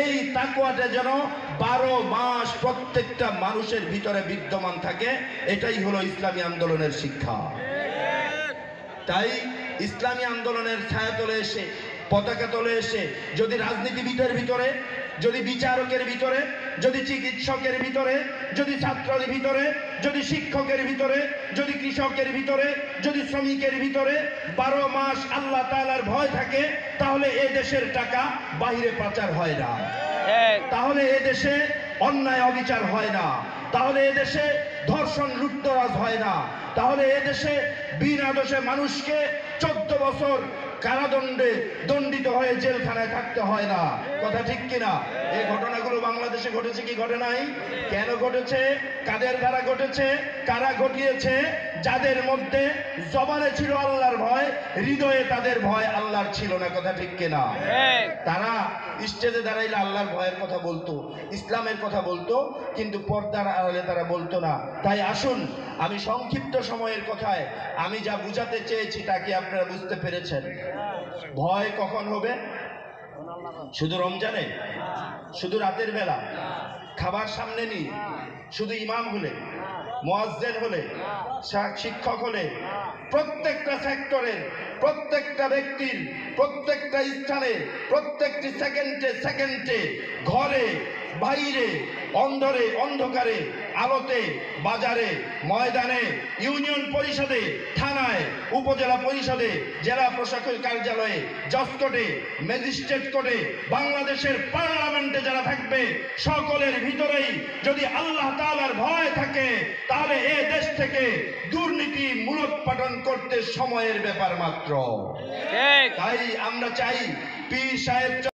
এই তাকওয়াটা যেন 12 মাস প্রত্যেকটা মানুষের ভিতরে বিদ্যমান থাকে, এটাই হলো ইসলামী আন্দোলনের শিক্ষা। তাই ইসলামী আন্দোলনের ছায়াতলে এসে, পতাকা তলে এসে যদি রাজনীতিবিদের ভিতরে, যদি বিচারকের ভিতরে, যদি চিকিৎসকের ভিতরে, যদি ছাত্রের ভিতরে, যদি শিক্ষকের ভিতরে, যদি কৃষকের ভিতরে, যদি শ্রমিকের ভিতরে 12 মাস আল্লাহ তাআলার ভয় থাকে, তাহলে এ দেশের টাকা বাইরে পাচার হয় না, তাহলে এ দেশে অন্যায় অবিচার হয় না, তাহলে এ দেশে ধর্ষণ লুটতরাজ হয় না, তাহলে এ দেশে বিনা দোষে মানুষকে 14 বছর কারাদণ্ডে দণ্ডিত হয়ে জেলখানায় থাকতে হয় না। কথা ঠিক কিনা? এই ঘটনাগুলো বাংলাদেশে ঘটেছে কি ঘটে নাই? কেন ঘটেছে? কাদের দ্বারা ঘটেছে? কারা ঘটিয়েছে? যাদের মধ্যে জবানে ছিল আল্লাহর ভয়, হৃদয়ে তাদের ভয় আল্লাহর ছিল না। কথা ঠিক কিনা? তারা স্টেজে দাঁড়াইলে আল্লাহর ভয়ের কথা বলতো, ইসলামের কথা বলতো, কিন্তু পর্দার আড়ালে তারা বলতো না। তাই আসুন, আমি সংক্ষিপ্ত সময়ের কথায় আমি যা বুঝাতে চেয়েছি তা কি আপনারা বুঝতে পেরেছেন? ভয় কখন হবে? শুধু রমজানে, শুধু রাতের বেলা, খাবার সামনে নিয়ে, শুধু ইমাম হলে, মুয়াজ্জিন হলে, শিক্ষক হলে, প্রত্যেকটা সেক্টরের, প্রত্যেকটা ব্যক্তির, প্রত্যেকটা স্থানে, প্রত্যেকটি সেকেন্ডে সেকেন্ডে, ঘরে বাইরে, অন্ধরে অন্ধকারে, আলোতে, বাজারে, ময়দানে, ইউনিয়ন পরিষদে, থানায়, উপজেলা পরিষদে, জেলা প্রশাসক কার্যালয়ে, জজ কোর্টে, ম্যাজিস্ট্রেট কোর্টে, বাংলাদেশের পার্লামেন্টে যারা থাকবে, সকলের ভিতরেই যদি আল্লাহ তাআলার ভয় থাকে, তাহলে এ দেশ থেকে দুর্নীতি মূলোৎপাটন করতে সময়ের ব্যাপার মাত্র। তাই আমরা চাই পীর সাহেব